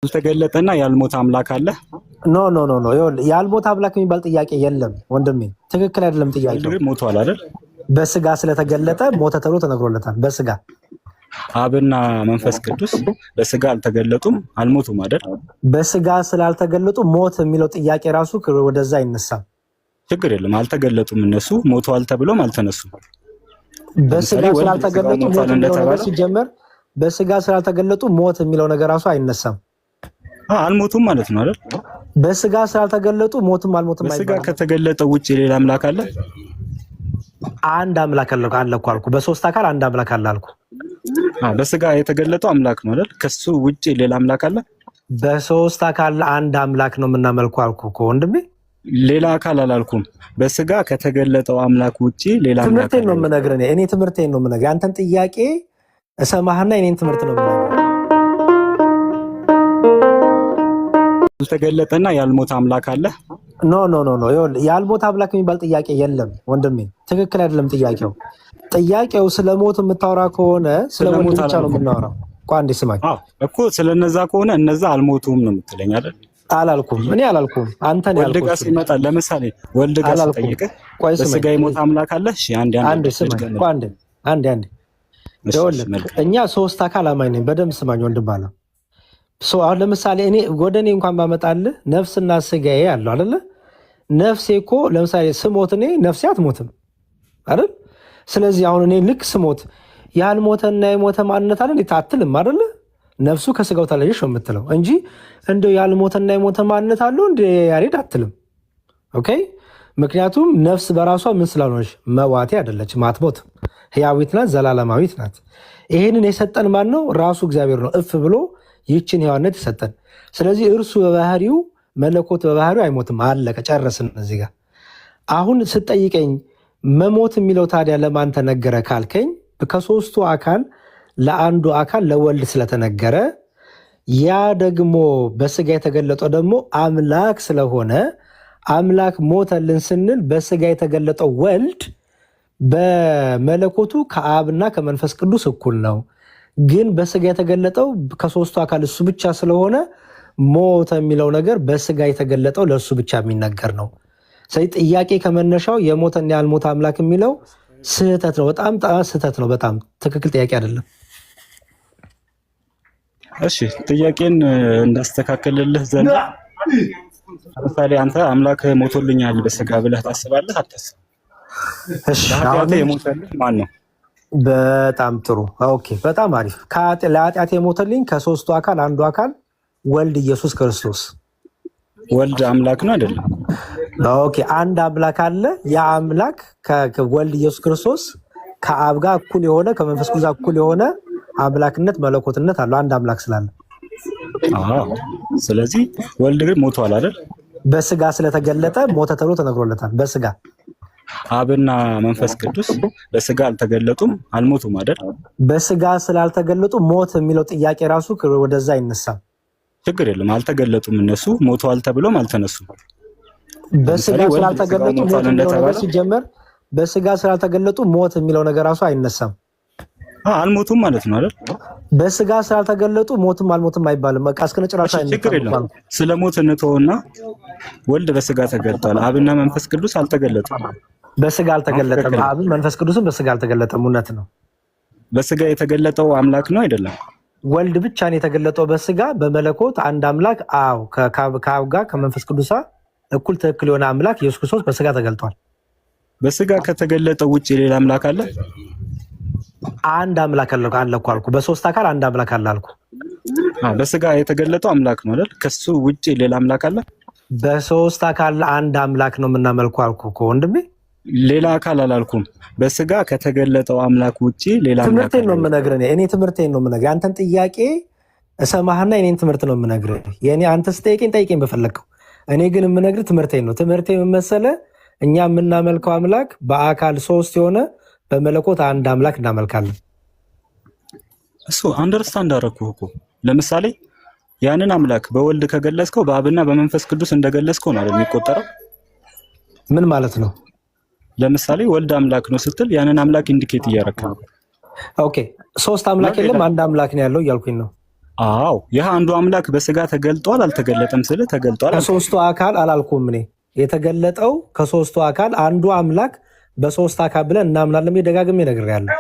ያልተገለጠና ያልሞተ አምላክ አለ? ኖ ኖ ኖ ኖ ያልሞተ አምላክ የሚባል ጥያቄ የለም ወንድሜ፣ ትክክል አይደለም ጥያቄው። ሞቷል አይደል? በስጋ ስለተገለጠ ሞተ ተብሎ ተነግሮለታል። በስጋ አብና መንፈስ ቅዱስ በስጋ አልተገለጡም አልሞቱም አይደል? በስጋ ስላልተገለጡ ሞት የሚለው ጥያቄ ራሱ ወደዛ አይነሳም። ችግር የለም፣ አልተገለጡም። እነሱ ሞተዋል ተብሎም አልተነሱም። በስጋ ስላልተገለጡ ሞት የሚለው ነገር ሲጀመር በስጋ ስላልተገለጡ ሞት የሚለው ነገር ራሱ አይነሳም። አልሞቱም ማለት ነው አይደል? በስጋ ስላልተገለጡ ሞትም አልሞትም አይባልም። በስጋ ከተገለጠው ውጪ ሌላ አምላክ አለ? አንድ አምላክ አለ እኮ አልኩ። በሶስት አካል አንድ አምላክ አለ አልኩ። በስጋ የተገለጠው አምላክ ነው አይደል? ከሱ ውጪ ሌላ አምላክ አለ? በሶስት አካል አንድ አምላክ ነው የምናመልከው አልኩ እኮ ወንድሜ። ሌላ አካል አላልኩም። በስጋ ከተገለጠው አምላክ ውጪ ሌላ አምላክ ትምህርቴን ነው የምነግርህ እኔ ትምህርቴን ነው የምነግርህ። አንተን ጥያቄ እሰማህና የኔን ትምህርት ነው የምነግርህ። ያልተገለጠና ያልሞተ አምላክ አለ? ኖ ኖ ኖ ኖ ያልሞተ አምላክ የሚባል ጥያቄ የለም ወንድሜ፣ ትክክል አይደለም ጥያቄው። ጥያቄው ስለሞት የምታወራ ከሆነ ስለሞት ብቻ ነው የምናወራው። አንዴ ስማኝ እኮ ስለነዛ ከሆነ እነዛ አልሞቱም ነው የምትለኝ አይደል? አላልኩም፣ እኔ አላልኩም። አንተ ነው ያልኩት። ወልድ ጋር ሲመጣ ለምሳሌ ወልድ ጋር ሲጠይቅህ በስጋ የሞተ አምላክ አለ? እሺ አንዴ እኛ ሶስት አካል አማኝ ነኝ። በደንብ ስማኝ ወንድም ባለ አሁን ለምሳሌ እኔ ወደ እኔ እንኳን ባመጣልህ ነፍስና ስጋዬ አለው አይደለ? ነፍሴ እኮ ለምሳሌ ስሞት እኔ ነፍሴ አትሞትም አይደል? ስለዚህ አሁን እኔ ልክ ስሞት ያልሞተና የሞተ ማንነት አለ አትልም አይደለ? ነፍሱ ከስጋው ተለየሽ ነው የምትለው እንጂ እንደው ያልሞተና የሞተ ማንነት አለው እንደ ያሬድ አትልም። ኦኬ። ምክንያቱም ነፍስ በራሷ ምን ስላልሆነች መዋቴ አይደለች፣ ማትሞት ህያዊት ናት፣ ዘላለማዊት ናት። ይሄንን የሰጠን ማን ነው? ራሱ እግዚአብሔር ነው። እፍ ብሎ ይህችን ህያዋነት የሰጠን። ስለዚህ እርሱ በባህሪው መለኮት በባህሪው አይሞትም። አለቀ፣ ጨረስን እዚህ ጋር። አሁን ስጠይቀኝ መሞት የሚለው ታዲያ ለማን ተነገረ ካልከኝ ከሶስቱ አካል ለአንዱ አካል ለወልድ ስለተነገረ ያ ደግሞ በስጋ የተገለጠው ደግሞ አምላክ ስለሆነ አምላክ ሞተልን ስንል በስጋ የተገለጠው ወልድ በመለኮቱ ከአብና ከመንፈስ ቅዱስ እኩል ነው። ግን በስጋ የተገለጠው ከሶስቱ አካል እሱ ብቻ ስለሆነ ሞተ የሚለው ነገር በስጋ የተገለጠው ለእሱ ብቻ የሚነገር ነው። ስለዚህ ጥያቄ ከመነሻው የሞተና ያልሞተ አምላክ የሚለው ስህተት ነው። በጣም ስህተት ነው። በጣም ትክክል ጥያቄ አይደለም። እሺ ጥያቄን እንዳስተካከልልህ ዘንድ ለምሳሌ አንተ አምላክ ሞቶልኛል በስጋ ብለህ ታስባለህ አታስብ? እሺ አሁን የሞተልህ ማን ነው? በጣም ጥሩ። ኦኬ በጣም አሪፍ። ለኃጢአት የሞተልኝ ከሶስቱ አካል አንዱ አካል ወልድ ኢየሱስ ክርስቶስ። ወልድ አምላክ ነው አይደለም? ኦኬ አንድ አምላክ አለ። ያ አምላክ ከወልድ ኢየሱስ ክርስቶስ ከአብ ጋር እኩል የሆነ ከመንፈስ ቅዱስ እኩል የሆነ አምላክነት መለኮትነት አለው። አንድ አምላክ ስላለ ስለዚህ ወልድ ግን ሞቷል አይደል? በስጋ ስለተገለጠ ሞተ ተብሎ ተነግሮለታል። በስጋ አብና መንፈስ ቅዱስ በስጋ አልተገለጡም አልሞቱም አይደል? በስጋ ስላልተገለጡ ሞት የሚለው ጥያቄ ራሱ ወደዛ አይነሳም። ችግር የለም፣ አልተገለጡም። እነሱ ሞተዋል ተብሎም አልተነሱም። በስጋ ስላልተገለጡ ሞት የሚለው ነገር ሲጀመር በስጋ ስላልተገለጡ ሞት የሚለው ነገር ራሱ አይነሳም። አልሞቱም ማለት ነው አይደል? በስጋ ስላልተገለጡ ሞትም አልሞትም አይባልም። በቃ እስከ መጨረሻ ችግር የለም። ስለ ሞት እንተውና ወልድ በስጋ ተገልጧል። አብና መንፈስ ቅዱስ አልተገለጡም። በስጋ አልተገለጠም። አብ መንፈስ ቅዱስም በስጋ አልተገለጠም። እውነት ነው። በስጋ የተገለጠው አምላክ ነው አይደለም? ወልድ ብቻ ነው የተገለጠው በስጋ። በመለኮት አንድ አምላክ ከአብ ጋር ከመንፈስ ቅዱስ እኩል ትክክል የሆነ አምላክ ኢየሱስ ክርስቶስ በስጋ ተገልጧል። በስጋ ከተገለጠው ውጭ ሌላ አምላክ አለ? አንድ አምላክ አለ እኮ አልኩ። በሶስት አካል አንድ አምላክ አለ አልኩ። በስጋ የተገለጠው አምላክ ነው አይደል? ከሱ ውጭ ሌላ አምላክ አለ? በሶስት አካል አንድ አምላክ ነው የምናመልከው አልኩ እኮ ወንድሜ። ሌላ አካል አላልኩም። በስጋ ከተገለጠው አምላክ ውጪ ሌላ አምላክ ትምህርቴን ነው የምነግርህ እኔ ትምህርቴን ነው የምነግርህ። አንተን ጥያቄ እሰማህና የኔን ትምህርት ነው የምነግርህ። የኔ አንተ ጠይቀኝ በፈለግከው። እኔ ግን የምነግርህ ትምህርቴን ነው። ትምህርቴ ምን መሰለህ? እኛ የምናመልከው አምላክ በአካል ሶስት የሆነ በመለኮት አንድ አምላክ እናመልካለን። እሱ አንደርስታንድ አደረኩህ እኮ። ለምሳሌ ያንን አምላክ በወልድ ከገለጽከው በአብና በመንፈስ ቅዱስ እንደገለጽከው ነው አይደል የሚቆጠረው? ምን ማለት ነው? ለምሳሌ ወልድ አምላክ ነው ስትል ያንን አምላክ ኢንዲኬት እያደረክ ነው። ኦኬ ሶስት አምላክ የለም አንድ አምላክ ነው ያለው እያልኩኝ ነው። አዎ ይህ አንዱ አምላክ በስጋ ተገልጧል አልተገለጠም ስለ ተገልጧል። ከሶስቱ አካል አላልኩም እኔ የተገለጠው ከሶስቱ አካል አንዱ አምላክ በሶስት አካል ብለን እናምናለን። ደጋግሜ ነግሬያለሁ።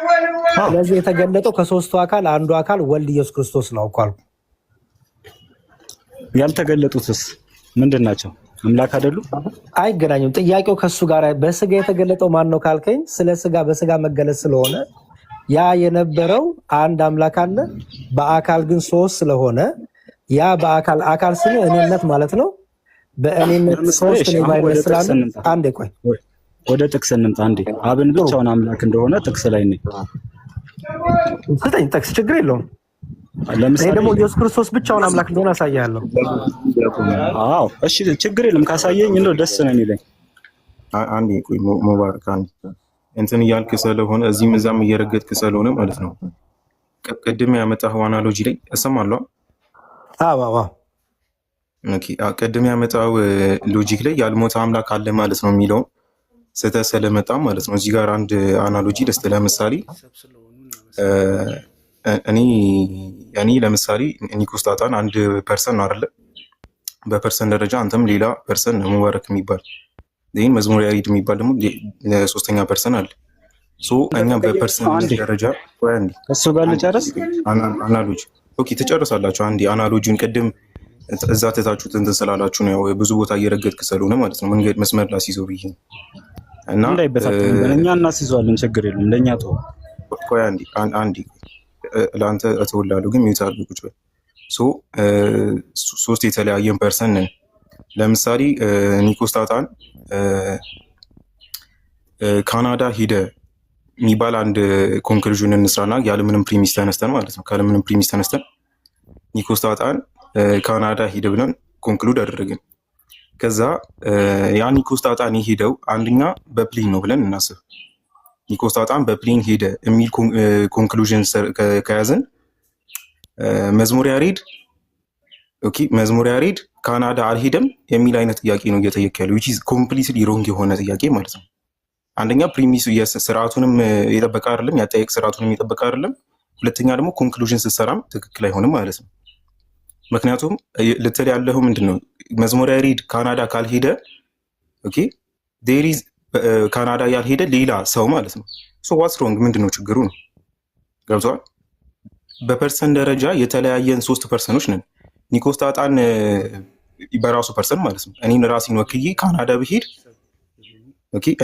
ስለዚህ የተገለጠው ከሶስቱ አካል አንዱ አካል ወልድ ኢየሱስ ክርስቶስ ነው እኮ አልኩ። ያልተገለጡትስ ምንድን ናቸው? አምላክ አይደሉም? አይገናኙም። ጥያቄው ከሱ ጋር በስጋ የተገለጠው ማን ነው ካልከኝ፣ ስለ ስጋ በስጋ መገለጽ ስለሆነ ያ የነበረው አንድ አምላክ አለ፣ በአካል ግን ሶስት ስለሆነ ያ በአካል አካል ስለ እኔነት ማለት ነው። በእኔነት ሶስት ነው ባይነት ስላለ አንዴ ቆይ ወደ ጥቅስ እንምጣ። አንዴ አብን ብቻውን አምላክ እንደሆነ ጥቅስ ላይ ነኝ። ስጠኝ ጥቅስ፣ ችግር የለውም። ለምሳሌ ደግሞ ኢየሱስ ክርስቶስ ብቻውን አምላክ እንደሆነ አሳያለሁ። አዎ እሺ፣ ችግር የለም ካሳየኝ እንደው ደስ ነው የሚለኝ። አንዴ ቆይ ሙባረክ፣ አንዴ እንትን እያልክ ስለሆነ እዚህም እዛም እየረገጥክ ስለሆነ ማለት ነው። ቅድም ያመጣኸው አናሎጂ ላይ እሰማለሁ። አዎ ኦኬ፣ ቅድም ያመጣው ሎጂክ ላይ ያልሞተ አምላክ አለ ማለት ነው የሚለው ስህተት ስለመጣ ማለት ነው። እዚህ ጋር አንድ አናሎጂ ደስተ ለምሳሌ እኔ ለምሳሌ ኒኮስታጣን አንድ ፐርሰን ነው አይደለ? በፐርሰን ደረጃ አንተም ሌላ ፐርሰን ሙባረክ የሚባል ይህን መዝሙር ያሬድ የሚባል ደግሞ ሶስተኛ ፐርሰን አለ። እኛ በፐርሰን ደረጃ እሱ ጋር ልጨርስ አናሎጂ። ኦኬ ትጨርሳላችሁ። አንዴ አናሎጂውን ቅድም እዛ ትታችሁት እንትን ስላላችሁ ነው ብዙ ቦታ እየረገጥክ ስለሆነ ማለት ነው። መንገድ መስመር ላስይዘው ብዬ እና እኛ እናስይዘዋለን፣ ችግር የለም ለእኛ ተው። ቆይ አንዴ ለአንተ እተውላለሁ፣ ግን ሚዩት አድርጉ ቁጭ በል። ሶስት የተለያየን ፐርሰን ነን። ለምሳሌ ኒኮስታጣን ካናዳ ሂደ የሚባል አንድ ኮንክሉዥን እንስራና ያለምንም ፕሪሚስ ተነስተን ማለት ነው። ካለምንም ፕሪሚስ ተነስተን ኒኮስታጣን ካናዳ ሂደ ብለን ኮንክሉድ አደረግን። ከዛ ያ ኒኮስታጣን ሄደው አንደኛ በፕሌን ነው ብለን እናስብ። ኒኮስታጣን በፕሌን ሄደ የሚል ኮንክሉዥን ከያዝን መዝሙር ያሬድ መዝሙር ያሬድ ካናዳ አልሄደም የሚል አይነት ጥያቄ ነው እየጠየቅ ያለው which is completely wrong የሆነ ጥያቄ ማለት ነው። አንደኛ ፕሪሚሱ ስርዓቱንም የጠበቀ አይደለም፣ ያጠያየቅ ስርዓቱንም የጠበቀ አይደለም። ሁለተኛ ደግሞ ኮንክሉዥን ስትሰራም ትክክል አይሆንም ማለት ነው። ምክንያቱም ልትል ያለው ምንድን ነው መዝሙር ያሬድ ካናዳ ካልሄደ ዴሪዝ ካናዳ ያልሄደ ሌላ ሰው ማለት ነው። ዋትስ ሮንግ ምንድን ነው ችግሩ ነው? ገብቷል? በፐርሰን ደረጃ የተለያየን ሶስት ፐርሰኖች ነን። ኒኮስታጣን በራሱ ፐርሰን ማለት ነው። እኔን ራሴን ወክዬ ካናዳ ብሄድ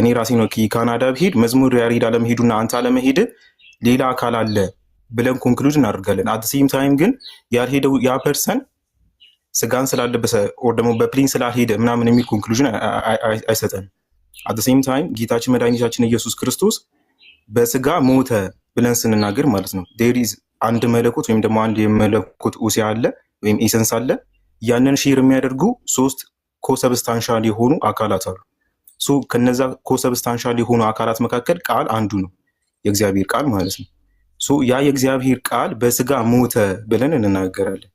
እኔ ራሴን ወክዬ ካናዳ ብሄድ መዝሙር ያሬድ አለመሄዱና አንተ አለመሄድ ሌላ አካል አለ ብለን ኮንክሉድ እናደርጋለን። አት ሴም ታይም ግን ያልሄደው ያ ፐርሰን ስጋን ስላለበሰ ኦር ደግሞ በፕሌን ስላልሄደ ምናምን የሚል ኮንክሉዥን አይሰጠንም። አት ሴም ታይም ጌታችን መድኃኒታችን ኢየሱስ ክርስቶስ በስጋ ሞተ ብለን ስንናገር ማለት ነው ዴሪዝ አንድ መለኮት ወይም ደግሞ አንድ የመለኮት ኡሲያ አለ ወይም ኤሰንስ አለ። ያንን ሼር የሚያደርጉ ሶስት ኮሰብስታንሻል የሆኑ አካላት አሉ። ከነዛ ኮሰብስታንሻል የሆኑ አካላት መካከል ቃል አንዱ ነው፣ የእግዚአብሔር ቃል ማለት ነው። ያ የእግዚአብሔር ቃል በስጋ ሞተ ብለን እንናገራለን።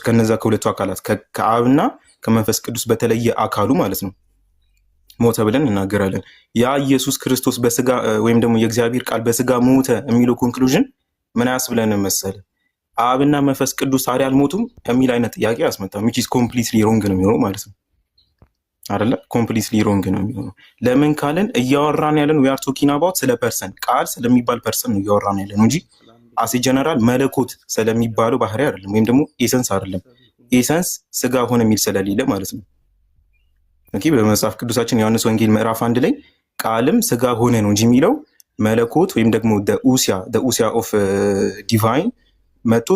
ከነዛ ከሁለቱ አካላት ከአብና ከመንፈስ ቅዱስ በተለየ አካሉ ማለት ነው ሞተ ብለን እናገራለን። ያ ኢየሱስ ክርስቶስ በስጋ ወይም ደግሞ የእግዚአብሔር ቃል በስጋ ሞተ የሚለው ኮንክሉዥን ምን ያስብለን መሰለ? አብና መንፈስ ቅዱስ ታዲያ አልሞቱም የሚል አይነት ጥያቄ ያስመጣል። which is completely wrong ነው የሚሆነው ማለት ነው አይደለ? completely wrong ነው የሚሆነው። ለምን ካለን እያወራን ያለን we are talking about ስለ ፐርሰን ቃል ስለሚባል ፐርሰን ነው እያወራን ያለን እንጂ አሴ ጀነራል መለኮት ስለሚባለው ባህሪ አይደለም፣ ወይም ደግሞ ኤሰንስ አይደለም። ኤሰንስ ስጋ ሆነ የሚል ስለሌለ ማለት ነው። በመጽሐፍ ቅዱሳችን ዮሐንስ ወንጌል ምዕራፍ 1 ላይ ቃልም ስጋ ሆነ ነው እንጂ የሚለው መለኮት ወይም ደግሞ ኡሲያ ኦፍ ዲቫይን መጥቶ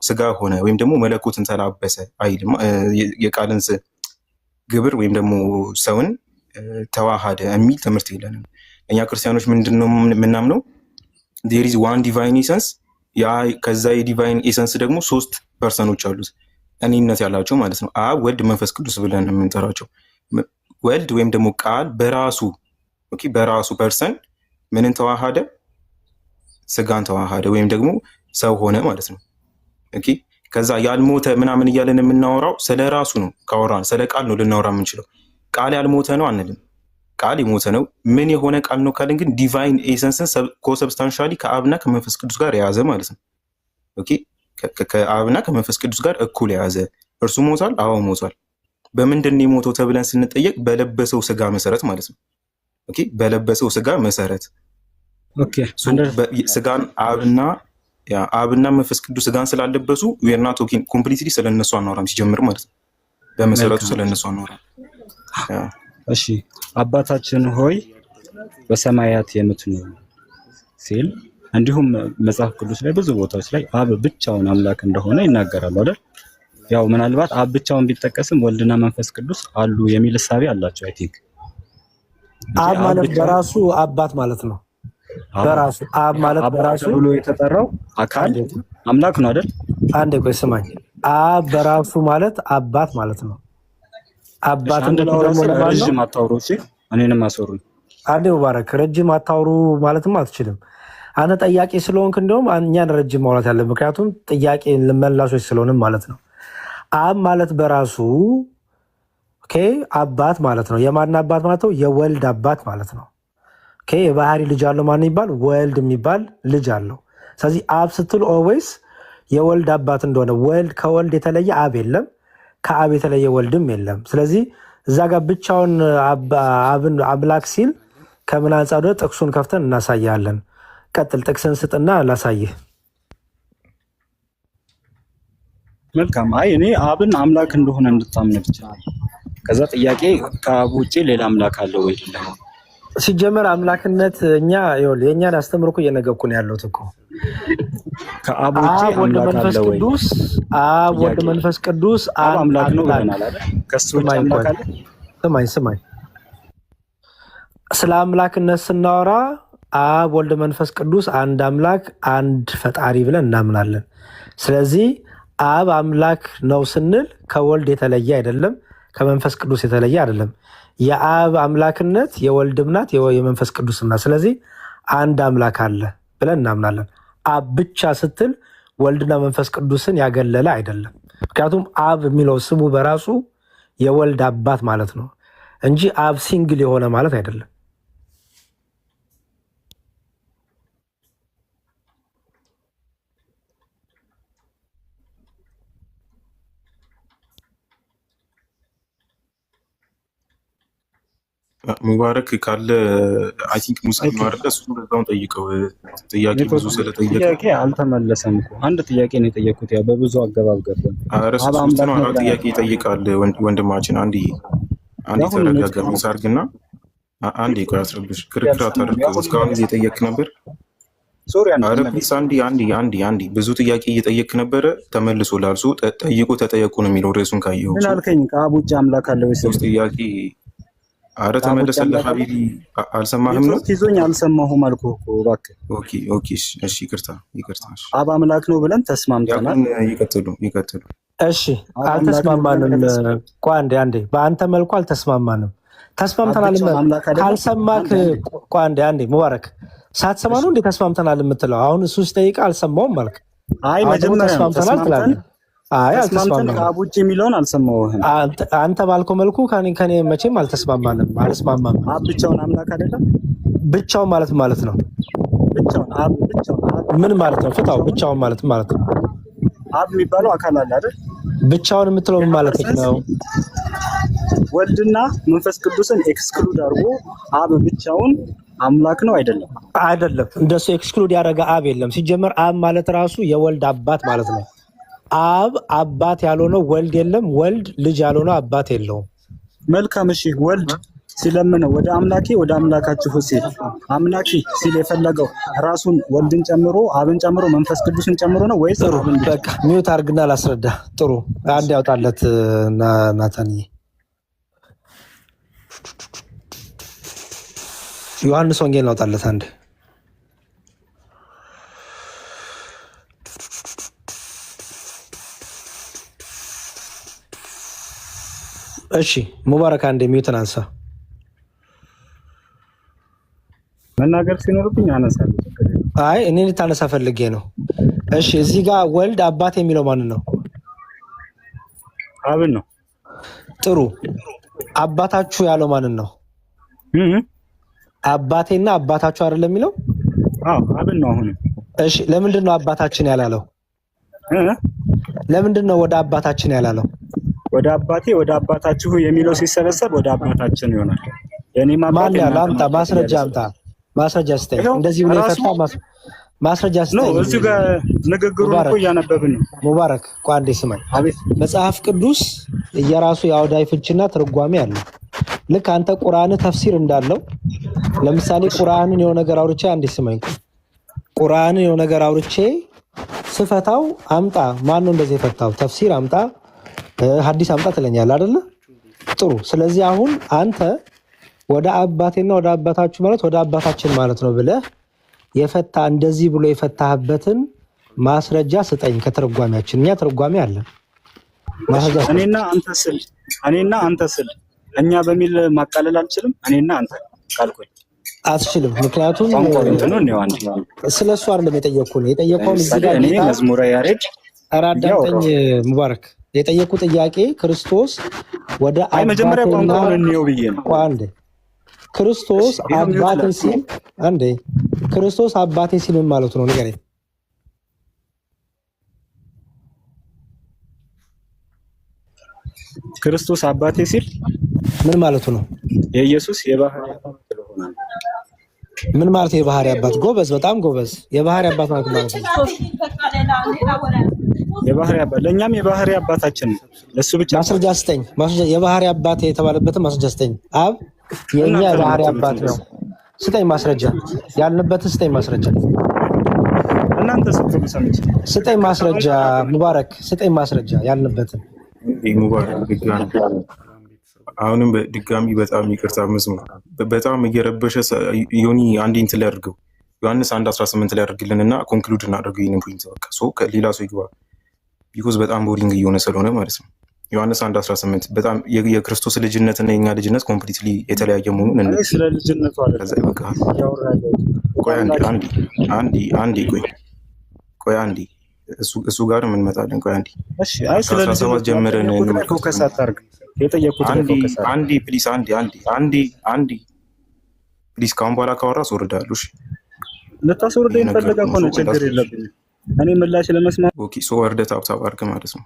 ስጋ ሆነ ወይም ደግሞ መለኮትን ተላበሰ አይልም። የቃልን ግብር ወይም ደግሞ ሰውን ተዋሃደ የሚል ትምህርት የለንም። እኛ ክርስቲያኖች ምንድነው የምናምነው? there is one divine essence። ከዛ የዲቫይን ኤሰንስ ደግሞ ሶስት ፐርሰኖች አሉት እኔነት ያላቸው ማለት ነው። አብ፣ ወልድ፣ መንፈስ ቅዱስ ብለን የምንጠራቸው። ወልድ ወይም ደግሞ ቃል በራሱ ፐርሰን ምንን ተዋሃደ? ስጋን ተዋሃደ ወይም ደግሞ ሰው ሆነ ማለት ነው። ከዛ ያልሞተ ምናምን እያለን የምናወራው ስለ ራሱ ነው። ካወራን ስለ ቃል ነው ልናወራ የምንችለው። ቃል ያልሞተ ነው አንልም። ቃል የሞተ ነው። ምን የሆነ ቃል ነው ካልን ግን ዲቫይን ኤሰንስን ኮሰብስታንሻሊ ከአብና ከመንፈስ ቅዱስ ጋር የያዘ ማለት ነው። ከአብና ከመንፈስ ቅዱስ ጋር እኩል የያዘ እርሱ ሞቷል። አዎ ሞቷል። በምንድን ነው የሞተው ተብለን ስንጠየቅ በለበሰው ስጋ መሰረት ማለት ነው። ኦኬ፣ በለበሰው ስጋ መሰረት ስጋን አብና መንፈስ ቅዱስ ስጋን ስላለበሱ ዌር ናት ቶኪንግ ኮምፕሊትሊ ስለነሱ አናወራም ሲጀምር ማለት ነው። በመሰረቱ ስለነሱ አናወራም። እሺ አባታችን ሆይ በሰማያት የምትኖር ሲል እንዲሁም መጽሐፍ ቅዱስ ላይ ብዙ ቦታዎች ላይ አብ ብቻውን አምላክ እንደሆነ ይናገራሉ አይደል? ያው ምናልባት አብ ብቻውን ቢጠቀስም ወልድና መንፈስ ቅዱስ አሉ የሚል እሳቤ አላቸው። አይ ቲንክ አብ ማለት በራሱ አባት ማለት ነው። በራሱ አብ ማለት በራሱ ብሎ የተጠራው አካል አምላክ ነው አይደል? አንዴ ቆይ ስማኝ። አብ በራሱ ማለት አባት ማለት ነው። አባት እንደሆነ ረጅም አታውሩ እሺ፣ እኔንም አስወሩኝ። አንዴ ሙባረክ ረጅም አታውሩ ማለትም አትችልም። አንተ ጠያቂ ስለሆንክ እንደውም እኛን ረጅም ማውራት ያለ ምክንያቱም ጥያቄ ልመላሾች ስለሆንም ማለት ነው። አብ ማለት በራሱ ኦኬ አባት ማለት ነው። የማን አባት ማለት ነው? የወልድ አባት ማለት ነው። ኦኬ የባህሪ ልጅ አለው ማን ይባል? ወልድ የሚባል ልጅ አለው። ስለዚህ አብ ስትል ኦልዌይስ የወልድ አባት እንደሆነ ወልድ ከወልድ የተለየ አብ የለም፣ ከአብ የተለየ ወልድም የለም። ስለዚህ እዛ ጋር ብቻውን አብን አምላክ ሲል ከምን አንጻር ወደ ጥቅሱን ከፍተን እናሳያለን። ቀጥል፣ ጥቅስን ስጥና ላሳይህ። መልካም። አይ እኔ አብን አምላክ እንደሆነ እንድታምን ብቻ። ከዛ ጥያቄ ከአብ ውጪ ሌላ አምላክ አለ ወይ? ሲጀመር አምላክነት እኛ የእኛን አስተምሮ እኮ እየነገርኩ ነው ያለሁት እኮ ከአብ ውጪ አምላክ አለ ወይ? አብ ወልድ መንፈስ ቅዱስ አምላክ ነው ብለናል አይደል? ከሱ ውጪ አምላክ አለ? ስማኝ ስለ አምላክነት ስናወራ አብ ወልድ መንፈስ ቅዱስ አንድ አምላክ አንድ ፈጣሪ ብለን እናምናለን። ስለዚህ አብ አምላክ ነው ስንል ከወልድ የተለየ አይደለም፣ ከመንፈስ ቅዱስ የተለየ አይደለም። የአብ አምላክነት የወልድም ናት የመንፈስ ቅዱስም ናት። ስለዚህ አንድ አምላክ አለ ብለን እናምናለን። አብ ብቻ ስትል ወልድና መንፈስ ቅዱስን ያገለለ አይደለም። ምክንያቱም አብ የሚለው ስሙ በራሱ የወልድ አባት ማለት ነው እንጂ አብ ሲንግል የሆነ ማለት አይደለም። ሙባረክ ካለ አይ ቲንክ ሙስሊም ነው አይደል? እሱ በዛው ጠይቀው። ጥያቄ ብዙ ስለጠየቀ ጥያቄ አልተመለሰም እኮ አንድ ጥያቄ ነው የጠየኩት። ያው በብዙ አገባብ ገባን። አረሱ ነው ጥያቄ ይጠይቃል ወንድማችን። አንዴ ተረጋጋ ሚሳርግና አንዴ ቆይ አስረብሽ ክርክር አታድርገው። እስካሁን ጊዜ ጠየቅ ነበር። አረ ፕሊስ አንዴ ብዙ ጥያቄ እየጠየቅ ነበረ። ተመልሶ ላልሱ ጠይቁ ተጠየቁ ነው የሚለው ርዕሱን ካየው ምን አልከኝ? ከአብ ውጭ አምላክ አለ ወይስ? ጥያቄ አረ ተመለሰልህ ሀቢቢ። አልሰማህም ነው? ይዞኝ አልሰማሁም አልኩህ እኮ እባክህ። ኦኬ እሺ ይቅርታ። አብ አምላክ ነው ብለን ተስማምተናል። ይቀጥሉ። እሺ አልተስማማንም። ቆይ አንዴ በአንተ መልኩ አልተስማማንም። ተስማምተናል ካልሰማክ ቆይ አንዴ ሙባረክ ሳትሰማ ነው እንዴ ተስማምተናል የምትለው? አሁን እሱ ሲጠይቅህ አልሰማሁም አልክ። አይ መጀመሪያ ተስማምተናል ትላለህ። አይ አልተስማማንም። ከአብ ውጭ የሚለውን አልሰማሁህም። አንተ ባልከው መልኩ ከኔ መቼም አልተስማማንም። አብ ብቻውን አምላክ አይደለም? ብቻውን ማለት ነው። አብ ብቻውን ምን ማለት ነው? ፍታው። ብቻውን ማለት ነው። አብ የሚባለው አካል አለ አይደል? ብቻውን የምትለው ምን ማለት ነው? ወልድና መንፈስ ቅዱስን ኤክስክሉድ አድርጎ አብ ብቻውን አምላክ ነው አይደለም? አይደለም። እንደሱ ኤክስክሉድ ያደረገ አብ የለም። ሲጀመር አብ ማለት ራሱ የወልድ አባት ማለት ነው። አብ አባት ያልሆነው ወልድ የለም። ወልድ ልጅ ያልሆነው አባት የለውም። መልካም እሺ። ወልድ ሲለምነው ወደ አምላካችሁ ሲል አምላኪ ሲል የፈለገው ራሱን ወልድን ጨምሮ አብን ጨምሮ መንፈስ ቅዱስን ጨምሮ ነው ወይስ? ጥሩ በቃ ሚውት አድርግና ላስረዳ። ጥሩ አንድ ያውጣለት ናታንዬ። ዮሐንስ ወንጌል ላውጣለት አንድ። እሺ ሙባረክ አንድ ሚውትን አንሳ። መናገር ሲኖርብኝ አነሳለሁ። አይ እኔ ልታነሳ ፈልጌ ነው። እሺ እዚህ ጋር ወልድ አባት የሚለው ማንን ነው? አብን ነው። ጥሩ አባታችሁ ያለው ማንን ነው? አባቴና አባታችሁ አይደለም የሚለው? አዎ አብን ነው። አሁን እሺ ለምንድን ነው አባታችን ያላለው? ለምንድን ነው ወደ አባታችን ያላለው? ወደ አባቴ ወደ አባታችሁ የሚለው ሲሰበሰብ ወደ አባታችን ይሆናል። የኔም ማን አባት ያለው? አምጣ ማስረጃ፣ አምጣ ማስረጃ ስጠኝ። እንደዚህ ብሎ የፈታ ማስረጃ ስጠኝ። ነው እዚህ ጋር ንግግሩን እኮ እያነበብን ነው። ሙባረክ ቋንዴ ስማኝ። አቤት። መጽሐፍ ቅዱስ የራሱ የአውዳዊ ፍችና ትርጓሜ አለው። ልክ አንተ ቁርአን ተፍሲር እንዳለው ለምሳሌ ቁርአንን የሆነ ነገር አውርቼ አንዴ ስማኝ። ቁርአንን የሆነ ነገር አውርቼ ስፈታው አምጣ፣ ማን ነው እንደዚህ የፈታው? ተፍሲር አምጣ፣ ሐዲስ አምጣ ትለኛለህ አይደለ? ጥሩ። ስለዚህ አሁን አንተ ወደ አባቴና ወደ አባታችሁ ማለት ወደ አባታችን ማለት ነው ብለህ የፈታ እንደዚህ ብሎ የፈታህበትን ማስረጃ ስጠኝ ከተርጓሚያችን። እኛ ትርጓሜ አለ። ማስረጃ እኔና አንተ ስል እኛ በሚል ማቃለል አልችልም። እኔና አንተ ካልኩኝ አትችልም። ምክንያቱም ስለ እሱ አይደለም የጠየቅኩህ። የጠየቀውን እዚህ ጋር እኔ መዝሙረ ያሬድ አዳምጠኝ ሙባረክ። የጠየቁ ጥያቄ ክርስቶስ ወደ መጀመሪያ ቋንቋውን እንየው ብዬ ነው። አንዴ ክርስቶስ አባቴ ሲል አንዴ ክርስቶስ አባቴ ሲል ምን ማለቱ ነው ንገረኝ። ክርስቶስ አባቴ ሲል ምን ማለቱ ነው? የኢየሱስ የባህሪ አባት ስለሆነ። ምን ማለት የባህሪ አባት? ጎበዝ፣ በጣም ጎበዝ። የባህሪ አባት ማለት ነው። የባህሪ አባት ለኛም የባህሪ አባታችን ነው። ለሱ ብቻ ማስረጃ ስጠኝ። ማስረጃ የባህሪ አባት የተባለበትን ማስረጃ ስጠኝ። አብ የኛ የባህሪ አባት ነው። ስጠኝ ማስረጃ ያልንበትን ስጠኝ ማስረጃ። እናንተ ስትሉ ሰምቼ ስጠኝ ማስረጃ። ሙባረክ ስጠኝ ማስረጃ ያልንበትን። ሙባረክ አሁንም በድጋሚ በጣም ይቅርታ መዝሙር በጣም እየረበሸ ዮኒ አንዴ እንትን ላይ አድርገው ዮሐንስ 1:18 ላይ አድርግልን እና ኮንክሉድ እናደርገው ይህንን ፖይንት በቃ ሌላ ሰው ይግባ ቢኮዝ በጣም ቦሪንግ እየሆነ ስለሆነ ማለት ነው። ዮሐንስ 1:18 በጣም የክርስቶስ ልጅነትና የኛ ልጅነት ኮምፕሊትሊ የተለያየ መሆኑን ስለ ልጅነቱ ቆይ አንዴ እሱ ጋር እንመጣለን። ቆይ አንዴ ስለ ልጅነቱ ጀምረን ፎከስ አታርግ። አንዴ ፕሊስ አንዴ ፕሊስ። ከአሁን በኋላ ካወራ አስወርዳለሁ። እሺ ልታስወርደኝ ፈለገ ከሆነ ችግር የለብኝም። እኔ ምላሽ ለመስማት ኦኬ። ሶ ወርደ ታብታብ አድርግ ማለት ነው።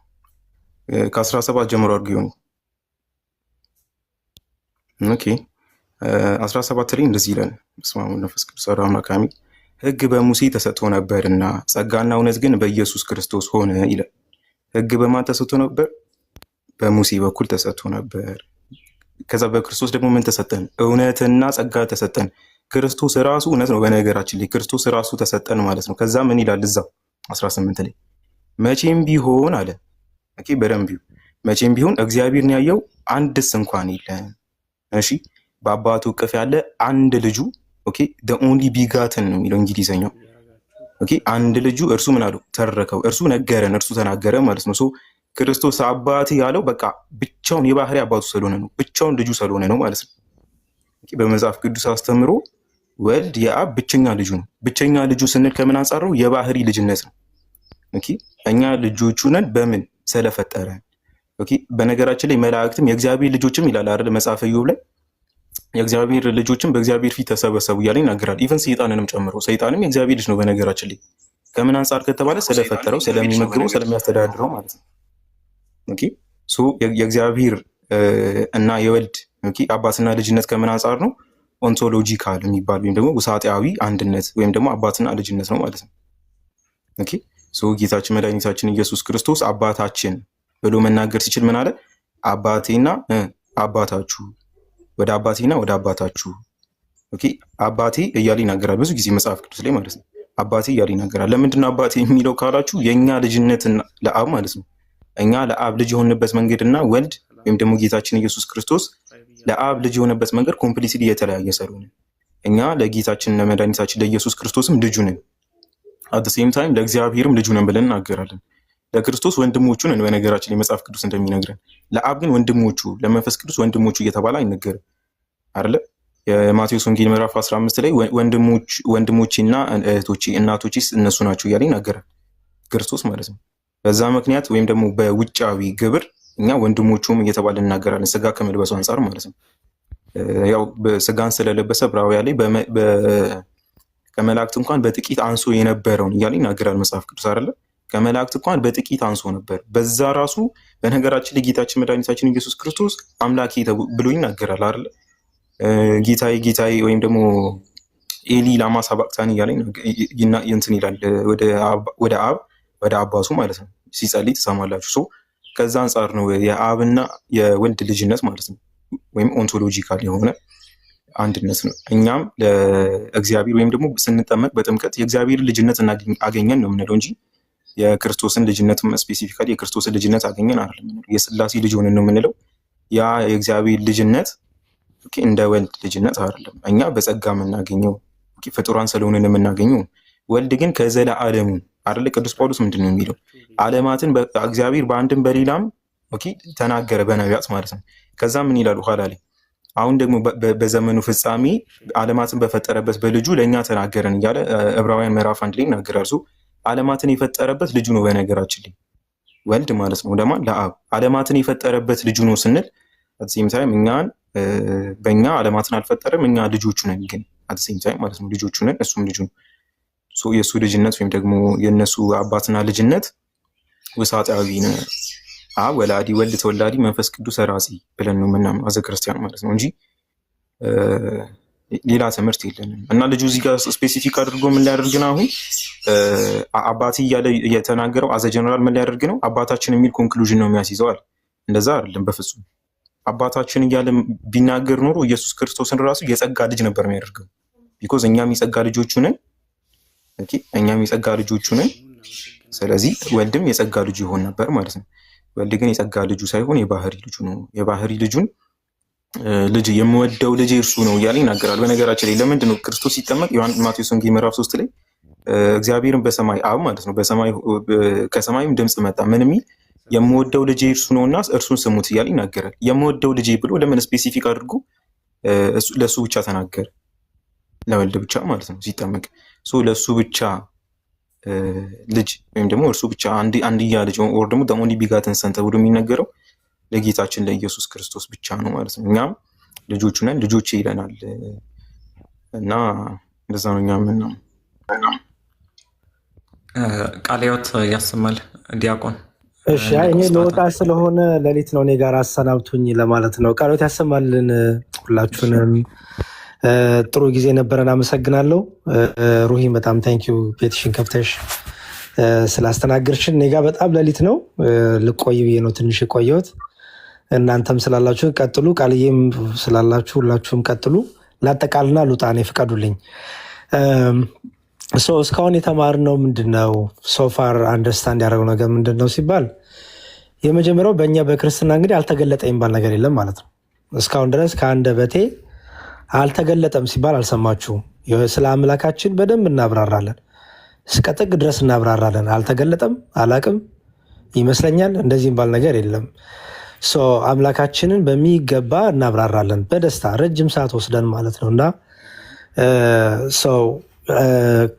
ከ17 ጀምሮ አድርግ ይሁን። ኦኬ 17 ላይ እንደዚህ ይላል። በስመ አብ ወወልድ ወመንፈስ ቅዱስ አሐዱ አምላክ አሜን። ሕግ በሙሴ ተሰጥቶ ነበርና ጸጋና እውነት ግን በኢየሱስ ክርስቶስ ሆነ ይላል። ሕግ በማን ተሰጥቶ ነበር? በሙሴ በኩል ተሰጥቶ ነበር። ከዛ በክርስቶስ ደግሞ ምን ተሰጠን? እውነትና ጸጋ ተሰጠን። ክርስቶስ ራሱ እውነት ነው። በነገራችን ላይ ክርስቶስ ራሱ ተሰጠን ማለት ነው። ከዛ ምን ይላል እዛው 18 ላይ መቼም ቢሆን አለ። ኦኬ በደንብ መቼም ቢሆን እግዚአብሔርን ያየው አንድስ እንኳን የለም። እሺ በአባቱ እቅፍ ያለ አንድ ልጁ ኦኬ the only begotten ነው የሚለው እንግሊዘኛው። ኦኬ አንድ ልጁ እርሱ ምን አለው? ተረከው። እርሱ ነገረን፣ እርሱ ተናገረ ማለት ነው። ሶ ክርስቶስ አባቴ ያለው በቃ ብቻውን የባህሪ አባቱ ስለሆነ ነው፣ ብቻውን ልጁ ስለሆነ ነው ማለት ነው። በመጽሐፍ ቅዱስ አስተምሮ ወልድ የአብ ብቸኛ ልጁ ነው። ብቸኛ ልጁ ስንል ከምን አንጻር ነው? የባህሪ ልጅነት ነው። ኦኬ እኛ ልጆቹ ነን በምን ስለፈጠረ። ኦኬ በነገራችን ላይ መላእክትም የእግዚአብሔር ልጆችም ይላል አይደል? መጽሐፈ ኢዮብ ላይ የእግዚአብሔር ልጆችም በእግዚአብሔር ፊት ተሰበሰቡ እያለ ይናገራል። ኢቨን ሰይጣንንም ጨምሮ። ሰይጣንም የእግዚአብሔር ልጅ ነው በነገራችን ላይ። ከምን አንጻር ከተባለ ስለፈጠረው፣ ስለሚመግበው፣ ስለሚያስተዳድረው ማለት ነው። ኦኬ ሶ የእግዚአብሔር እና የወልድ ኦኬ አባትና ልጅነት ከምን አንጻር ነው? ኦንቶሎጂካል የሚባል ወይም ደግሞ ውሳጤያዊ አንድነት ወይም ደግሞ አባትና ልጅነት ነው ማለት ነው። ኦኬ ሶ ጌታችን መድኃኒታችን ኢየሱስ ክርስቶስ አባታችን ብሎ መናገር ሲችል ምን አለ? አባቴና አባታችሁ፣ ወደ አባቴና ወደ አባታችሁ። ኦኬ አባቴ እያለ ይናገራል ብዙ ጊዜ መጽሐፍ ቅዱስ ላይ ማለት ነው። አባቴ እያለ ይናገራል። ለምንድነው አባቴ የሚለው ካላችሁ የኛ ልጅነት ለአብ ማለት ነው። እኛ ለአብ ልጅ የሆንበት መንገድና ወልድ ወይም ደግሞ ጌታችን ኢየሱስ ክርስቶስ ለአብ ልጅ የሆነበት መንገድ ኮምፕሊትሊ የተለያየ ስለሆነ እኛ ለጌታችን ለመድኃኒታችን ለኢየሱስ ክርስቶስም ልጁ ነን፣ አት ሴም ታይም ለእግዚአብሔርም ልጁ ነን ብለን እናገራለን። ለክርስቶስ ወንድሞቹ ነን በነገራችን የመጽሐፍ ቅዱስ እንደሚነግረን። ለአብ ግን ወንድሞቹ፣ ለመንፈስ ቅዱስ ወንድሞቹ እየተባለ አይነገርም አይደለ? የማቴዎስ ወንጌል ምዕራፍ 15 ላይ ወንድሞቼና እህቶቼ እናቶቼስ እነሱ ናቸው እያለ ይናገራል ክርስቶስ ማለት ነው። በዛ ምክንያት ወይም ደግሞ በውጫዊ ግብር እኛ ወንድሞቹም እየተባለ እናገራለን፣ ስጋ ከመልበሱ አንጻር ማለት ነው። ያው ስጋን ስለለበሰ ዕብራውያን ላይ ከመላእክት እንኳን በጥቂት አንሶ የነበረውን እያለ ይናገራል መጽሐፍ ቅዱስ አይደለ? ከመላእክት እንኳን በጥቂት አንሶ ነበር። በዛ ራሱ በነገራችን ላይ ጌታችን መድኃኒታችን ኢየሱስ ክርስቶስ አምላኬ ብሎ ይናገራል አይደል? ጌታዬ ጌታዬ ወይም ደግሞ ኤሊ ላማ ሰባቅታኒ እያለ እንትን ይላል ወደ አብ ወደ አባቱ ማለት ነው ሲጸልይ ትሰማላችሁ። ከዛ አንጻር ነው የአብና የወልድ ልጅነት ማለት ነው፣ ወይም ኦንቶሎጂካል የሆነ አንድነት ነው። እኛም ለእግዚአብሔር ወይም ደግሞ ስንጠመቅ በጥምቀት የእግዚአብሔር ልጅነት አገኘን ነው የምንለው እንጂ የክርስቶስን ልጅነት ስፔሲፊካሊ የክርስቶስን ልጅነት አገኘን አይደለም የምንለው። የስላሴ ልጅ ሆነን ነው የምንለው። ያ የእግዚአብሔር ልጅነት እንደ ወልድ ልጅነት አይደለም። እኛ በጸጋ የምናገኘው ፍጡራን ስለሆነን የምናገኘው። ወልድ ግን ከዘለዓለሙ አይደለ? ቅዱስ ጳውሎስ ምንድን ነው የሚለው? ዓለማትን እግዚአብሔር በአንድም በሌላም ተናገረ በነቢያት ማለት ነው። ከዛ ምን ይላሉ ኋላ ላይ አሁን ደግሞ በዘመኑ ፍጻሜ ዓለማትን በፈጠረበት በልጁ ለእኛ ተናገረን እያለ ዕብራውያን ምዕራፍ 1 ላይ ይናገራል። ዓለማትን የፈጠረበት ልጁ ነው። በነገራችን ላይ ወልድ ማለት ነው ለማን? ለአብ። ዓለማትን የፈጠረበት ልጁ ነው ስንል አትሴም ታይም እኛን በእኛ ዓለማትን አልፈጠረም፣ እኛ ልጆቹ ነን። ግን አትሴም ታይም ማለት ነው ልጆቹ ነን፣ እሱም ልጁ ነው። የእሱ ልጅነት ወይም ደግሞ የእነሱ አባትና ልጅነት ውሳጣዊ ነው። አብ ወላዲ ወልድ ተወላዲ መንፈስ ቅዱስ ሰራጺ ብለን ነው ምናምን አዘ ክርስቲያን ማለት ነው እንጂ ሌላ ትምህርት የለንም። እና ልጁ እዚህ ጋር ስፔሲፊክ አድርጎ ምን ሊያደርግ ነው? አሁን አባቴ እያለ የተናገረው አዘ ጀነራል ምን ሊያደርግ ነው? አባታችን የሚል ኮንክሉዥን ነው የሚያስይዘዋል። እንደዛ አይደለም በፍጹም። አባታችን እያለ ቢናገር ኖሮ ኢየሱስ ክርስቶስን ራሱ የጸጋ ልጅ ነበር የሚያደርገው። ቢኮዝ እኛም የጸጋ ልጆቹ ነን። እኛም የጸጋ ልጆቹ ነን። ስለዚህ ወልድም የጸጋ ልጁ ይሆን ነበር ማለት ነው። ወልድ ግን የጸጋ ልጁ ሳይሆን የባህሪ ልጁ ነው። የባህሪ ልጁን ልጅ የምወደው ልጅ እርሱ ነው እያለ ይናገራል። በነገራችን ላይ ለምንድን ነው ክርስቶስ ሲጠመቅ ማቴዎስ ወንጌል ምዕራፍ 3 ላይ እግዚአብሔርን በሰማይ አብ ማለት ነው ከሰማይም ድምፅ መጣ ምን የሚል የምወደው ልጅ እርሱ ነውና እርሱን ስሙት እያለ ይናገራል። የምወደው ልጅ ብሎ ለምን ስፔሲፊክ አድርጎ ለሱ ብቻ ተናገረ? ለወልድ ብቻ ማለት ነው ሲጠመቅ። ለሱ ብቻ ልጅ ወይም ደግሞ እርሱ ብቻ አንድያ ልጅ ወር ደግሞ ኦንሊ ቢጋትን ሰን ተብሎ የሚነገረው ለጌታችን ለኢየሱስ ክርስቶስ ብቻ ነው ማለት ነው። እኛም ልጆቹ ነን፣ ልጆቼ ይለናል እና እንደዛ ነው። እኛም ነው ቃለ ሕይወት ያሰማል ዲያቆን። እሺ እኔ ለወጣ ስለሆነ ሌሊት ነው፣ እኔ ጋር አሰናብቱኝ ለማለት ነው። ቃለ ሕይወት ያሰማልን ሁላችሁንም። ጥሩ ጊዜ ነበረን። አመሰግናለሁ ሩሂ፣ በጣም ታንኪዩ ፔቲሽን ከፍተሽ ስላስተናገርሽን። እኔ ጋር በጣም ሌሊት ነው፣ ልቆይ ብዬ ነው ትንሽ የቆየሁት። እናንተም ስላላችሁ ቀጥሉ፣ ቃልዬም ስላላችሁ ሁላችሁም ቀጥሉ። ላጠቃልና ሉጣ እኔ ፍቀዱልኝ። እስካሁን የተማርነው ምንድነው? ሶፋር አንደርስታንድ ያደረገው ነገር ምንድነው ሲባል የመጀመሪያው በእኛ በክርስትና እንግዲህ አልተገለጠ የሚባል ነገር የለም ማለት ነው። እስካሁን ድረስ ከአንደበቴ አልተገለጠም ሲባል አልሰማችሁም። ስለ አምላካችን በደንብ እናብራራለን፣ እስከ ጥግ ድረስ እናብራራለን። አልተገለጠም አላቅም ይመስለኛል እንደዚህ የሚባል ነገር የለም። አምላካችንን በሚገባ እናብራራለን በደስታ ረጅም ሰዓት ወስደን ማለት ነው። እና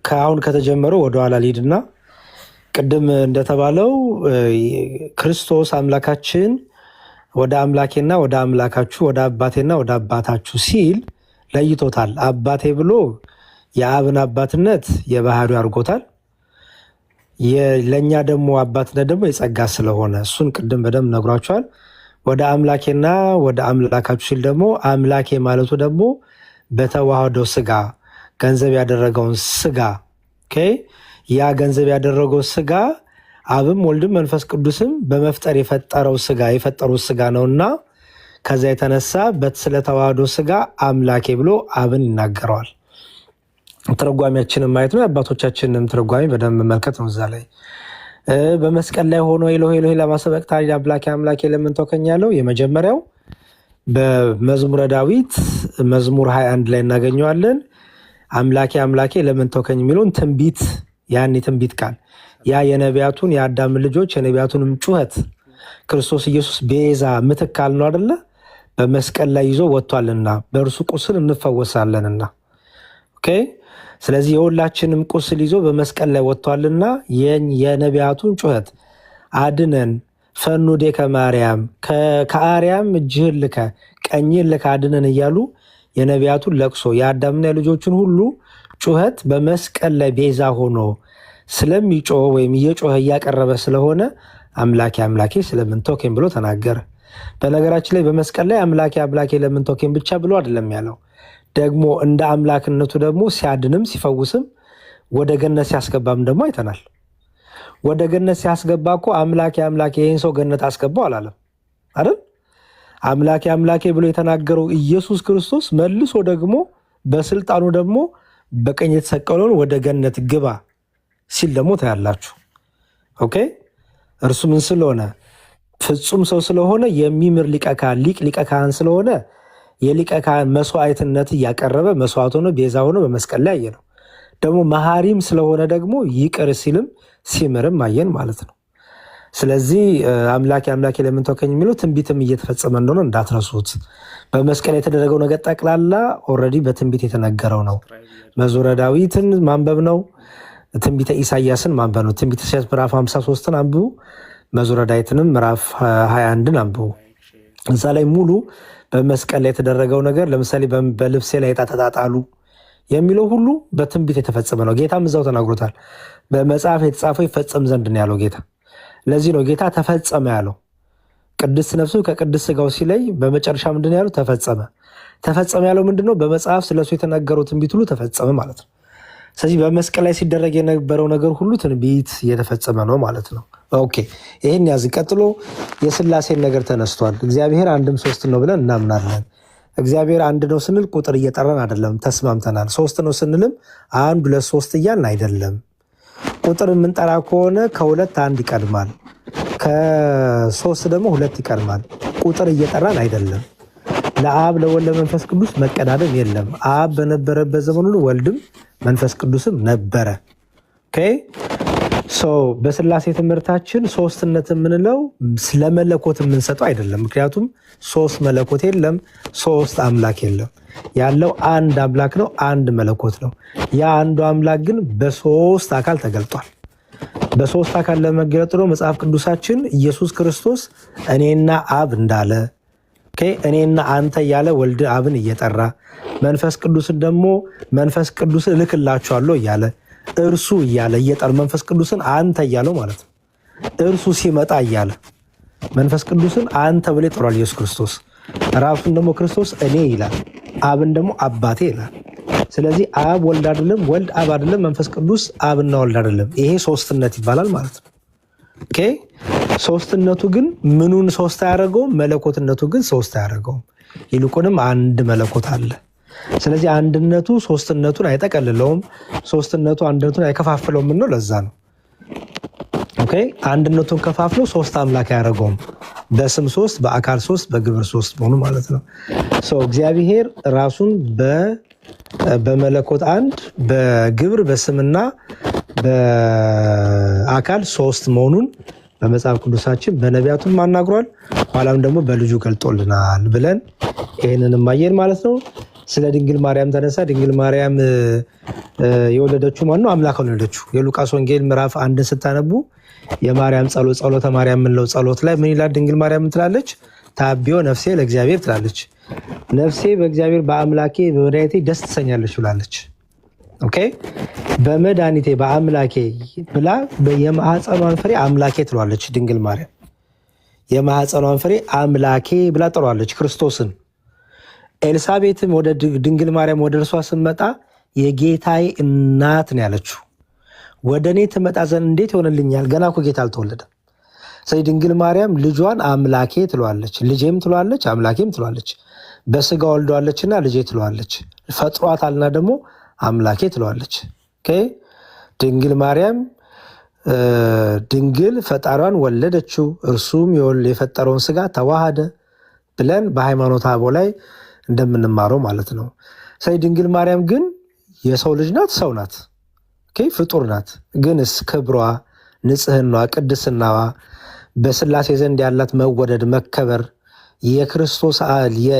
ከአሁን ከተጀመረው ወደኋላ ሊድና ቅድም እንደተባለው ክርስቶስ አምላካችን ወደ አምላኬና ወደ አምላካችሁ ወደ አባቴና ወደ አባታችሁ ሲል ለይቶታል። አባቴ ብሎ የአብን አባትነት የባህሪው አድርጎታል። ለእኛ ደግሞ አባትነት ደግሞ የጸጋ ስለሆነ እሱን ቅድም በደንብ ነግሯቸዋል። ወደ አምላኬና ወደ አምላካችሁ ሲል ደግሞ አምላኬ ማለቱ ደግሞ በተዋህዶ ስጋ ገንዘብ ያደረገውን ስጋ ያ ገንዘብ ያደረገው ስጋ አብም ወልድም መንፈስ ቅዱስም በመፍጠር የፈጠሩት ስጋ ነውና ከዛ የተነሳ ስለተዋህዶ ስጋ አምላኬ ብሎ አብን ይናገረዋል። ትርጓሜያችንን ማየት ነው። የአባቶቻችንም ትርጓሜ በደንብ መመልከት ነው። እዛ ላይ በመስቀል ላይ ሆኖ ኤሎሄ ኤሎሄ ለማ ሰበቅታኒ አምላኬ አምላኬ ለምን ተውከኝ ያለው የመጀመሪያው በመዝሙረ ዳዊት መዝሙር 21 ላይ እናገኘዋለን። አምላኬ አምላኬ ለምን ተውከኝ የሚለውን ትንቢት፣ ያን የትንቢት ቃል ያ የነቢያቱን የአዳም ልጆች የነቢያቱንም ጩኸት ክርስቶስ ኢየሱስ ቤዛ ምትካል ነው አደለ? በመስቀል ላይ ይዞ ወጥቷልና በእርሱ ቁስል እንፈወሳለንና። ስለዚህ የሁላችንም ቁስል ይዞ በመስቀል ላይ ወጥቷልና የነቢያቱን ጩኸት አድነን ፈኑ ዴከ ማርያም ከአርያም እጅህን ልከ ቀኝህን ልከ አድነን እያሉ የነቢያቱን ለቅሶ የአዳምና የልጆቹን ሁሉ ጩኸት በመስቀል ላይ ቤዛ ሆኖ ስለሚጮህ ወይም እየጮኸ እያቀረበ ስለሆነ አምላኬ አምላኬ ስለምን ተውከኝ ብሎ ተናገረ። በነገራችን ላይ በመስቀል ላይ አምላኬ አምላኬ ለምን ተውከኝ ብቻ ብሎ አይደለም ያለው። ደግሞ እንደ አምላክነቱ ደግሞ ሲያድንም ሲፈውስም ወደ ገነት ሲያስገባም ደግሞ አይተናል። ወደ ገነት ሲያስገባ እኮ አምላኬ አምላኬ ይህን ሰው ገነት አስገባው አላለም አይደል? አምላኬ አምላኬ ብሎ የተናገረው ኢየሱስ ክርስቶስ መልሶ ደግሞ በስልጣኑ ደግሞ በቀኝ የተሰቀለውን ወደ ገነት ግባ ሲል ደግሞ ታያላችሁ። ኦኬ። እርሱ ምን ስለሆነ ፍጹም ሰው ስለሆነ የሚምር ሊቀ ካህን ስለሆነ የሊቀ ካህን መስዋዕትነት እያቀረበ መስዋዕት ሆኖ ቤዛ ሆኖ በመስቀል ላይ አየ ነው። ደግሞ መሐሪም ስለሆነ ደግሞ ይቅር ሲልም ሲምርም አየን ማለት ነው። ስለዚህ አምላኬ አምላኬ ለምን ተውከኝ የሚለው ትንቢትም እየተፈጸመ እንደሆነ እንዳትረሱት። በመስቀል የተደረገው ነገር ጠቅላላ ኦልሬዲ በትንቢት የተነገረው ነው። መዝሙረ ዳዊትን ማንበብ ነው። ትንቢተ ኢሳያስን ማንበብ ነው። ትንቢተ ኢሳያስ ምዕራፍ 53ን አንብቡ። መዝሙረ ዳዊትንም ምዕራፍ 21ን አንብቡ። እዛ ላይ ሙሉ በመስቀል ላይ የተደረገው ነገር ለምሳሌ በልብሴ ላይ ዕጣ ተጣጣሉ የሚለው ሁሉ በትንቢት የተፈጸመ ነው። ጌታም እዛው ተናግሮታል። በመጽሐፍ የተጻፈው ይፈጸም ዘንድ ነው ያለው ጌታ። ለዚህ ነው ጌታ ተፈጸመ ያለው። ቅድስት ነፍሱ ከቅድስት ሥጋው ሲለይ በመጨረሻ ምንድን ያለው? ተፈጸመ። ተፈጸመ ያለው ምንድነው? በመጽሐፍ ስለሱ የተነገረው ትንቢት ሁሉ ተፈጸመ ማለት ነው። ስለዚህ በመስቀል ላይ ሲደረግ የነበረው ነገር ሁሉ ትንቢት እየተፈጸመ ነው ማለት ነው። ኦኬ፣ ይህን ያዝ። ቀጥሎ የሥላሴን ነገር ተነስቷል። እግዚአብሔር አንድም ሶስት ነው ብለን እናምናለን። እግዚአብሔር አንድ ነው ስንል ቁጥር እየጠራን አይደለም፣ ተስማምተናል። ሶስት ነው ስንልም አንድ ሁለት ሶስት እያልን አይደለም። ቁጥር የምንጠራ ከሆነ ከሁለት አንድ ይቀድማል፣ ከሶስት ደግሞ ሁለት ይቀድማል። ቁጥር እየጠራን አይደለም። ለአብ ለወልድ ለመንፈስ ቅዱስ መቀዳደም የለም። አብ በነበረበት ዘመን ሁሉ ወልድም መንፈስ ቅዱስም ነበረ። በሥላሴ ትምህርታችን ሶስትነት የምንለው ስለመለኮት የምንሰጠው አይደለም። ምክንያቱም ሶስት መለኮት የለም፣ ሶስት አምላክ የለም። ያለው አንድ አምላክ ነው፣ አንድ መለኮት ነው። ያ አንዱ አምላክ ግን በሶስት አካል ተገልጧል። በሶስት አካል ለመገለጥ ነው መጽሐፍ ቅዱሳችን ኢየሱስ ክርስቶስ እኔና አብ እንዳለ፣ እኔና አንተ እያለ ወልድ አብን እየጠራ መንፈስ ቅዱስን ደግሞ መንፈስ ቅዱስን እልክላችኋለሁ እያለ እርሱ እያለ እየጠራ መንፈስ ቅዱስን አንተ እያለው ማለት ነው። እርሱ ሲመጣ እያለ መንፈስ ቅዱስን አንተ ብሎ ይጠራል ኢየሱስ ክርስቶስ። ራሱን ደግሞ ክርስቶስ እኔ ይላል፣ አብን ደግሞ አባቴ ይላል። ስለዚህ አብ ወልድ አይደለም፣ ወልድ አብ አይደለም፣ መንፈስ ቅዱስ አብና ወልድ አይደለም። ይሄ ሶስትነት ይባላል ማለት ነው። ሶስትነቱ ግን ምኑን ሶስት አያደርገውም? መለኮትነቱ ግን ሶስት አያደርገውም። ይልቁንም አንድ መለኮት አለ። ስለዚህ አንድነቱ ሶስትነቱን አይጠቀልለውም፣ ሶስትነቱ አንድነቱን አይከፋፍለውም። ነው ለዛ ነው አንድነቱን ከፋፍሎ ሶስት አምላክ አያደርገውም። በስም ሶስት፣ በአካል ሶስት፣ በግብር ሶስት መሆኑ ማለት ነው። እግዚአብሔር ራሱን በመለኮት አንድ፣ በግብር በስምና በአካል ሶስት መሆኑን በመጽሐፍ ቅዱሳችን በነቢያቱም አናግሯል። ኋላም ደግሞ በልጁ ገልጦልናል ብለን ይህንንም አየን ማለት ነው። ስለ ድንግል ማርያም ተነሳ። ድንግል ማርያም የወለደችው ማነው? አምላክ ወለደችው። የሉቃስ ወንጌል ምዕራፍ 1 ስታነቡ የማርያም ጸሎተ ማርያም የምንለው ጸሎት ላይ ምን ይላል? ድንግል ማርያም ትላለች፣ ታቢዮ ነፍሴ ለእግዚአብሔር ትላለች። ነፍሴ በእግዚአብሔር በአምላኬ በመድኃኒቴ ደስ ትሰኛለች ብላለች። በመድኃኒቴ በአምላኬ ብላ የማኅፀኗን ፍሬ አምላኬ ትለዋለች ድንግል ማርያም። የማኅፀኗን ፍሬ አምላኬ ብላ ጥሯለች ክርስቶስን። ኤልሳቤትም ወደ ድንግል ማርያም ወደ እርሷ ስመጣ የጌታዬ እናት ነው ያለችው። ወደ እኔ ትመጣ ዘንድ እንዴት ይሆንልኛል? ገና እኮ ጌታ አልተወለደም። ስለዚህ ድንግል ማርያም ልጇን አምላኬ ትለዋለች፣ ልጄም ትለዋለች፣ አምላኬም ትለዋለች። በስጋ ወልደዋለችና ልጄ ትለዋለች፣ ፈጥሯታልና ደግሞ አምላኬ ትለዋለች። ድንግል ማርያም ድንግል ፈጣሪዋን ወለደችው፣ እርሱም የፈጠረውን ስጋ ተዋሃደ ብለን በሃይማኖተ አበው ላይ እንደምንማረው ማለት ነው። ስለዚህ ድንግል ማርያም ግን የሰው ልጅ ናት፣ ሰው ናት፣ ፍጡር ናት። ግንስ ክብሯ፣ ንጽህናዋ፣ ቅድስናዋ በሥላሴ ዘንድ ያላት መወደድ፣ መከበር የክርስቶስ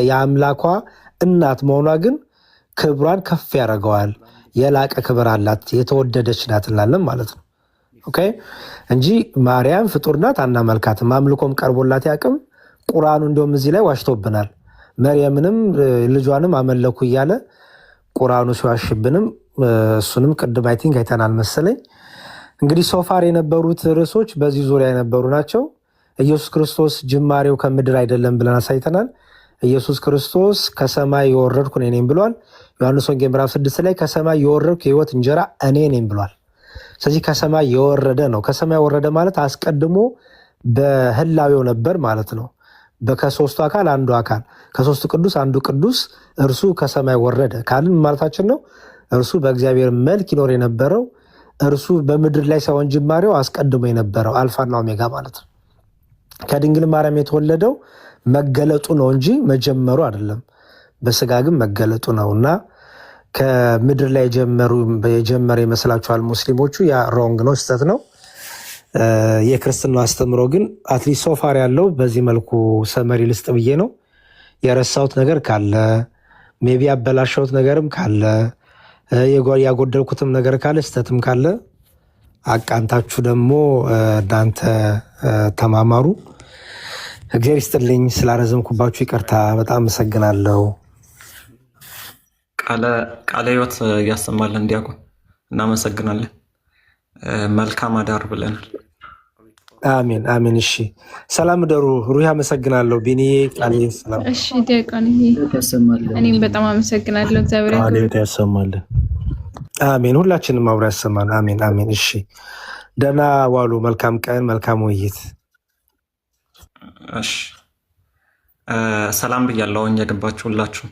የአምላኳ እናት መሆኗ ግን ክብሯን ከፍ ያደርገዋል። የላቀ ክብር አላት፣ የተወደደች ናት እንላለን ማለት ነው እንጂ ማርያም ፍጡር ናት አናመልካትም። አምልኮም ቀርቦላት ያቅም። ቁርአኑ እንዲሁም እዚህ ላይ ዋሽቶብናል። መርየምንም ልጇንም አመለኩ እያለ ቁርአኑ ሲዋሽብንም እሱንም ቅድም አይ ቲንክ አይተናል መሰለኝ። እንግዲህ ሶፋር የነበሩት ርዕሶች በዚህ ዙሪያ የነበሩ ናቸው። ኢየሱስ ክርስቶስ ጅማሬው ከምድር አይደለም ብለን አሳይተናል። ኢየሱስ ክርስቶስ ከሰማይ የወረድኩ እኔ ነኝ ብሏል። ዮሐንስ ወንጌል ምዕራፍ 6 ላይ ከሰማይ የወረድኩ የሕይወት እንጀራ እኔ ነኝ ብሏል። ስለዚህ ከሰማይ የወረደ ነው። ከሰማይ ወረደ ማለት አስቀድሞ በህላዌው ነበር ማለት ነው። ከሶስቱ አካል አንዱ አካል፣ ከሶስቱ ቅዱስ አንዱ ቅዱስ፣ እርሱ ከሰማይ ወረደ ካልን ማለታችን ነው። እርሱ በእግዚአብሔር መልክ ይኖር የነበረው እርሱ በምድር ላይ ሳይሆን ጅማሬው አስቀድሞ የነበረው አልፋና ኦሜጋ ማለት ነው። ከድንግል ማርያም የተወለደው መገለጡ ነው እንጂ መጀመሩ አይደለም። በስጋ ግን መገለጡ ነው እና ከምድር ላይ የጀመረ ይመስላችኋል ሙስሊሞቹ። ያ ሮንግ ነው፣ ስህተት ነው። የክርስትናው አስተምሮ ግን አትሊስት ሶፋር ያለው በዚህ መልኩ ሰመሪ ልስጥ ብዬ ነው። የረሳሁት ነገር ካለ ሜቢ ያበላሸሁት ነገርም ካለ ያጎደልኩትም ነገር ካለ ስህተትም ካለ አቃንታችሁ ደግሞ እናንተ ተማማሩ። እግዚአብሔር ይስጥልኝ። ስላረዘምኩባችሁ ይቅርታ፣ በጣም አመሰግናለሁ። ቃለ ሕይወት ያሰማልን ዲያቆን። እናመሰግናለን። መልካም አዳር ብለናል። አሜን አሜን። እሺ ሰላም ደሩ። ሩህ አመሰግናለሁ። ቢኒዬ ቃል ሰላም። እሺ ዲያቆን እኔም በጣም አመሰግናለሁ። እግዚአብሔር ያሰማልን። አሜን። ሁላችንም አብሮ ያሰማን። አሜን አሜን። እሺ ደህና ዋሉ። መልካም ቀን፣ መልካም ውይይት። እሺ ሰላም ብያለሁ። የገባችሁ ሁላችሁ